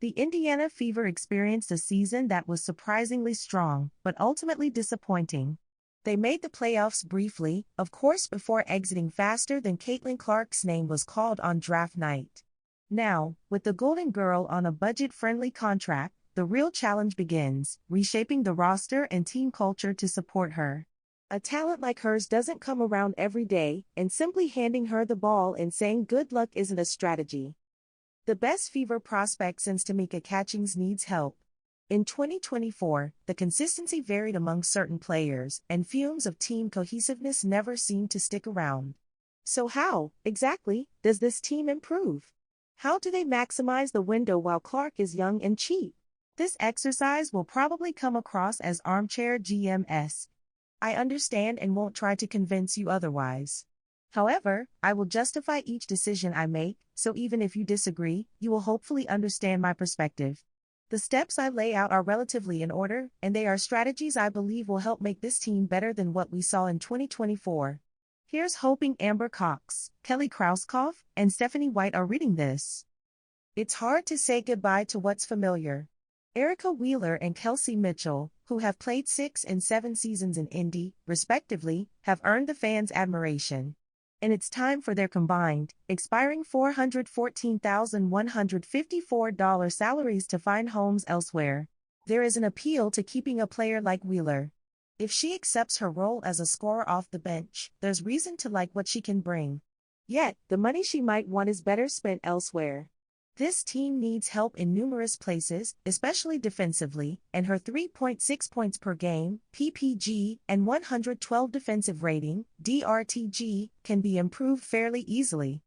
The Indiana Fever experienced a season that was surprisingly strong, but ultimately disappointing. They made the playoffs briefly, of course, before exiting faster than Caitlin Clark's name was called on draft night. Now, with the Golden Girl on a budget-friendly contract, the real challenge begins, reshaping the roster and team culture to support her. A talent like hers doesn't come around every day, and simply handing her the ball and saying good luck isn't a strategy. The best Fever prospect since Tamika Catchings needs help. In 2024, the consistency varied among certain players, and fumes of team cohesiveness never seemed to stick around. So how, exactly, does this team improve? How do they maximize the window while Clark is young and cheap? This exercise will probably come across as armchair GM-esque. I understand and won't try to convince you otherwise. However, I will justify each decision I make, so even if you disagree, you will hopefully understand my perspective. The steps I lay out are relatively in order, and they are strategies I believe will help make this team better than what we saw in 2024. Here's hoping Amber Cox, Kelly Krauskopf, and Stephanie White are reading this. It's hard to say goodbye to what's familiar. Erica Wheeler and Kelsey Mitchell, who have played 6 and 7 seasons in Indy, respectively, have earned the fans' admiration. And it's time for their combined, expiring $414,154 salaries to find homes elsewhere. There is an appeal to keeping a player like Wheeler. If she accepts her role as a scorer off the bench, there's reason to like what she can bring. Yet, the money she might want is better spent elsewhere. This team needs help in numerous places, especially defensively, and her 3.6 points per game, PPG, and 112 defensive rating, DRTG, can be improved fairly easily.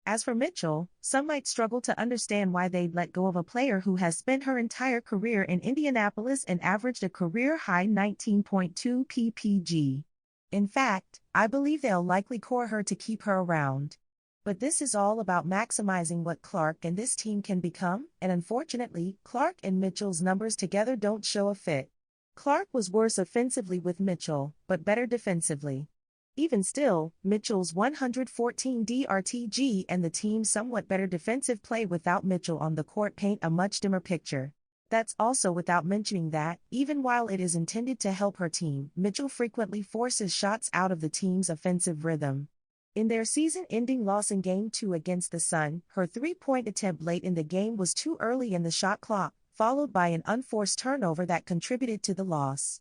As for Mitchell, some might struggle to understand why they'd let go of a player who has spent her entire career in Indianapolis and averaged a career-high 19.2 PPG. In fact, I believe they'll likely core her to keep her around. But this is all about maximizing what Clark and this team can become, and unfortunately, Clark and Mitchell's numbers together don't show a fit. Clark was worse offensively with Mitchell, but better defensively. Even still, Mitchell's 114 DRTG and the team's somewhat better defensive play without Mitchell on the court paint a much dimmer picture. That's also without mentioning that, even while it is intended to help her team, Mitchell frequently forces shots out of the team's offensive rhythm. In their season-ending loss in Game 2 against the Sun, her three-point attempt late in the game was too early in the shot clock, followed by an unforced turnover that contributed to the loss.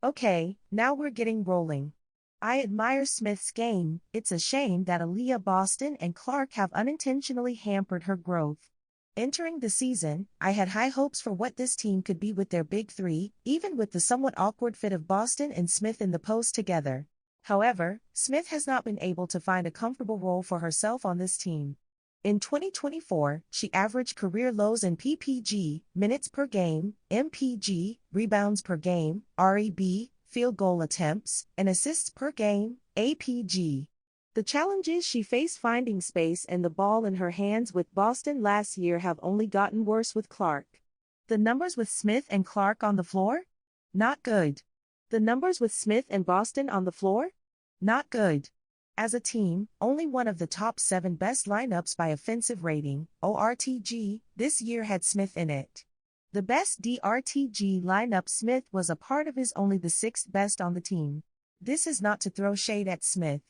Okay, now we're getting rolling. I admire Smith's game. It's a shame that Aaliyah Boston and Clark have unintentionally hampered her growth. Entering the season, I had high hopes for what this team could be with their big three, even with the somewhat awkward fit of Boston and Smith in the post together. However, Smith has not been able to find a comfortable role for herself on this team. In 2024, she averaged career lows in PPG, minutes per game, MPG, rebounds per game, REB, field goal attempts, and assists per game, APG. The challenges she faced finding space and the ball in her hands with Boston last year have only gotten worse with Clark. The numbers with Smith and Clark on the floor? Not good. The numbers with Smith and Boston on the floor? Not good. As a team, only one of the top 7 best lineups by offensive rating, ORTG, this year had Smith in it. The best DRTG lineup Smith was a part of is only the 6th best on the team. This is not to throw shade at Smith.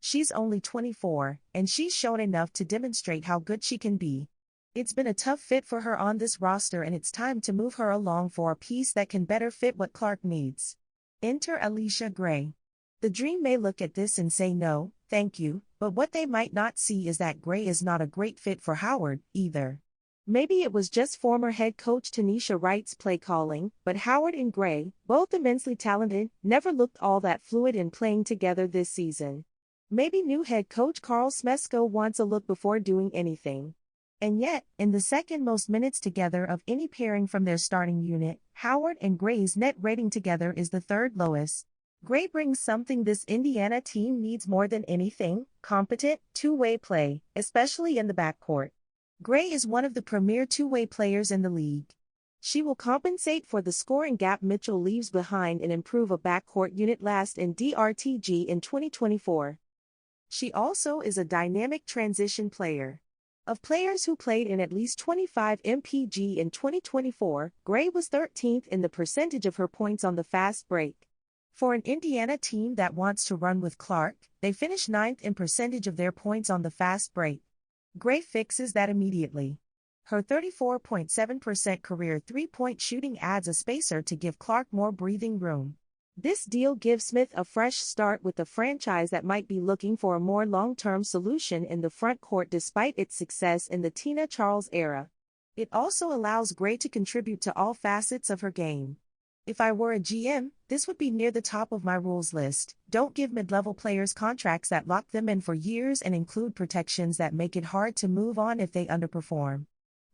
She's only 24, and she's shown enough to demonstrate how good she can be. It's been a tough fit for her on this roster, and it's time to move her along for a piece that can better fit what Clark needs. Enter Alicia Gray. The Dream may look at this and say no, thank you, but what they might not see is that Gray is not a great fit for Howard, either. Maybe it was just former head coach Tanisha Wright's play calling, but Howard and Gray, both immensely talented, never looked all that fluid in playing together this season. Maybe new head coach Carl Smesko wants a look before doing anything. And yet, in the second most minutes together of any pairing from their starting unit, Howard and Gray's net rating together is the 3rd lowest. Gray brings something this Indiana team needs more than anything: competent, two-way play, especially in the backcourt. Gray is one of the premier two-way players in the league. She will compensate for the scoring gap Mitchell leaves behind and improve a backcourt unit last in DRTG in 2024. She also is a dynamic transition player. Of players who played in at least 25 MPG in 2024, Gray was 13th in the percentage of her points on the fast break. For an Indiana team that wants to run with Clark, they finished 9th in percentage of their points on the fast break. Gray fixes that immediately. Her 34.7% career three-point shooting adds a spacer to give Clark more breathing room. This deal gives Smith a fresh start with a franchise that might be looking for a more long-term solution in the front court despite its success in the Tina Charles era. It also allows Gray to contribute to all facets of her game. If I were a GM, this would be near the top of my rules list. Don't give mid-level players contracts that lock them in for years and include protections that make it hard to move on if they underperform.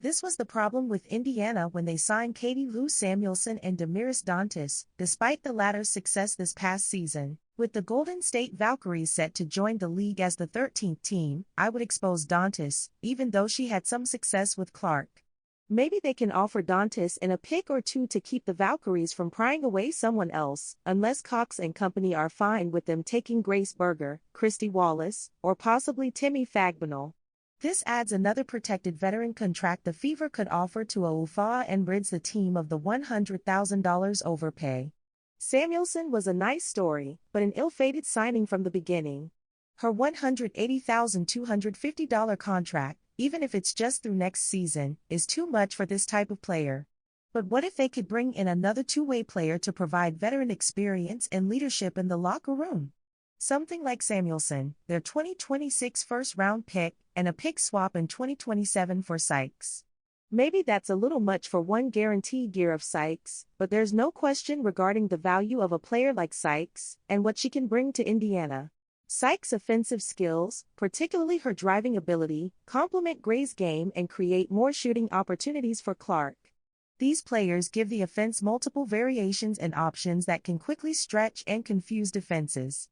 This was the problem with Indiana when they signed Katie Lou Samuelson and Damiris Dantas, despite the latter's success this past season. With the Golden State Valkyries set to join the league as the 13th team, I would expose Dantas, even though she had some success with Clark. Maybe they can offer Dantas and a pick or two to keep the Valkyries from prying away someone else, unless Cox and company are fine with them taking Grace Berger, Christy Wallace, or possibly Timmy Fagbinal. This adds another protected veteran contract the Fever could offer to wnba and rids the team of the $100,000 overpay. Samuelson was a nice story, but an ill-fated signing from the beginning. Her $180,250 contract, even if it's just through next season, is too much for this type of player. But what if they could bring in another two-way player to provide veteran experience and leadership in the locker room? Something like Samuelson, their 2026 first-round pick, and a pick swap in 2027 for Sykes. Maybe that's a little much for one guaranteed year of Sykes, but there's no question regarding the value of a player like Sykes and what she can bring to Indiana. Sykes' offensive skills, particularly her driving ability, complement Gray's game and create more shooting opportunities for Clark. These players give the offense multiple variations and options that can quickly stretch and confuse defenses.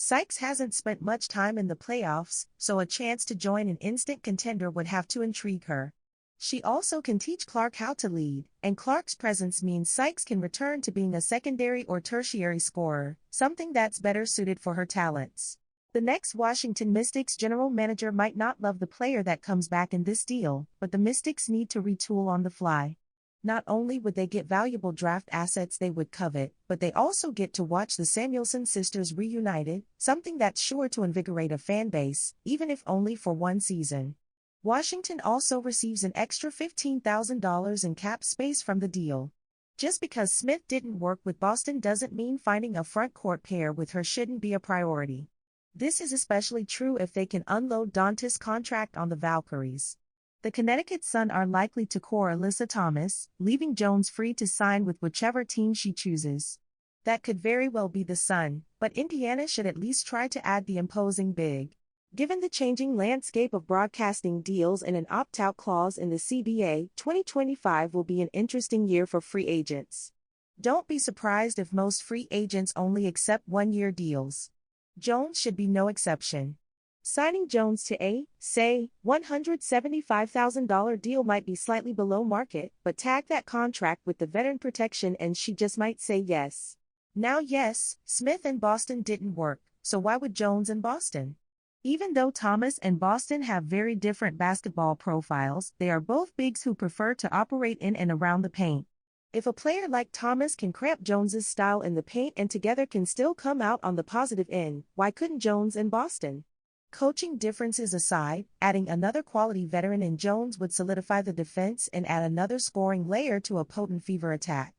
Sykes hasn't spent much time in the playoffs, so a chance to join an instant contender would have to intrigue her. She also can teach Clark how to lead, and Clark's presence means Sykes can return to being a secondary or tertiary scorer, something that's better suited for her talents. The next Washington Mystics general manager might not love the player that comes back in this deal, but the Mystics need to retool on the fly. Not only would they get valuable draft assets they would covet, but they also get to watch the Samuelson sisters reunited, something that's sure to invigorate a fan base, even if only for one season. Washington also receives an extra $15,000 in cap space from the deal. Just because Smith didn't work with Boston doesn't mean finding a front court pair with her shouldn't be a priority. This is especially true if they can unload Dantas' contract on the Valkyries. The Connecticut Sun are likely to core Alyssa Thomas, leaving Jones free to sign with whichever team she chooses. That could very well be the Sun, but Indiana should at least try to add the imposing big. Given the changing landscape of broadcasting deals and an opt-out clause in the CBA, 2025 will be an interesting year for free agents. Don't be surprised if most free agents only accept one-year deals. Jones should be no exception. Signing Jones to a, say, $175,000 deal might be slightly below market, but tag that contract with the veteran protection and she just might say yes. Now yes, Smith and Boston didn't work, so why would Jones and Boston? Even though Thomas and Boston have very different basketball profiles, they are both bigs who prefer to operate in and around the paint. If a player like Thomas can cramp Jones's style in the paint and together can still come out on the positive end, why couldn't Jones and Boston? Coaching differences aside, adding another quality veteran in Jones would solidify the defense and add another scoring layer to a potent Fever attack.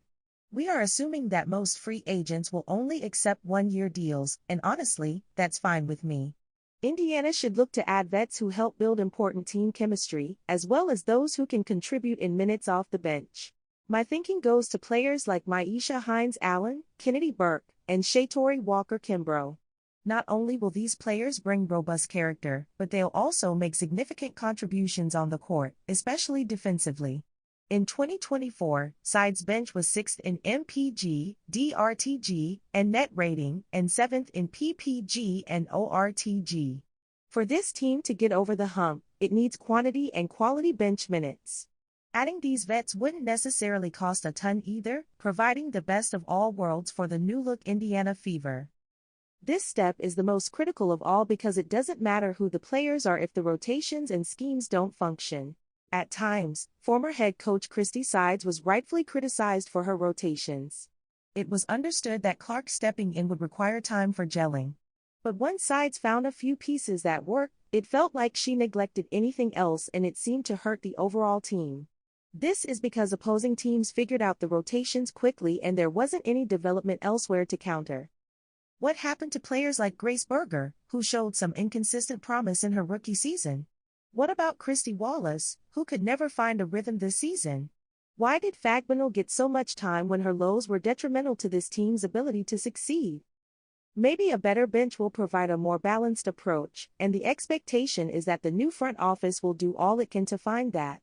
We are assuming that most free agents will only accept one-year deals, and honestly, that's fine with me. Indiana should look to add vets who help build important team chemistry, as well as those who can contribute in minutes off the bench. My thinking goes to players like Myisha Hines-Allen, Kennedy Burke, and Shatori Walker-Kimbrough. Not only will these players bring robust character, but they'll also make significant contributions on the court, especially defensively. In 2024, Side's bench was 6th in MPG, DRTG, and net rating, and 7th in PPG and ORTG. For this team to get over the hump, it needs quantity and quality bench minutes. Adding these vets wouldn't necessarily cost a ton either, providing the best of all worlds for the new-look Indiana Fever. This step is the most critical of all because it doesn't matter who the players are if the rotations and schemes don't function. At times, former head coach Christy Sides was rightfully criticized for her rotations. It was understood that Clark stepping in would require time for gelling. But once Sides found a few pieces that worked, it felt like she neglected anything else and it seemed to hurt the overall team. This is because opposing teams figured out the rotations quickly and there wasn't any development elsewhere to counter. What happened to players like Grace Berger, who showed some inconsistent promise in her rookie season? What about Christy Wallace, who could never find a rhythm this season? Why did Fagbinal get so much time when her lows were detrimental to this team's ability to succeed? Maybe a better bench will provide a more balanced approach, and the expectation is that the new front office will do all it can to find that.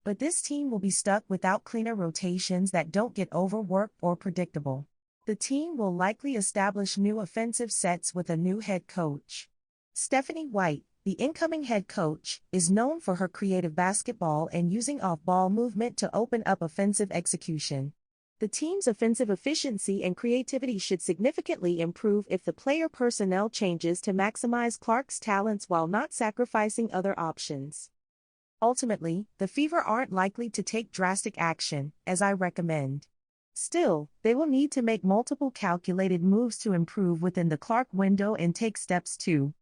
But this team will be stuck without cleaner rotations that don't get overworked or predictable. The team will likely establish new offensive sets with a new head coach. Stephanie White, the incoming head coach, is known for her creative basketball and using off-ball movement to open up offensive execution. The team's offensive efficiency and creativity should significantly improve if the player personnel changes to maximize Clark's talents while not sacrificing other options. Ultimately, the Fever aren't likely to take drastic action, as I recommend. Still, they will need to make multiple calculated moves to improve within the Clark window and take steps to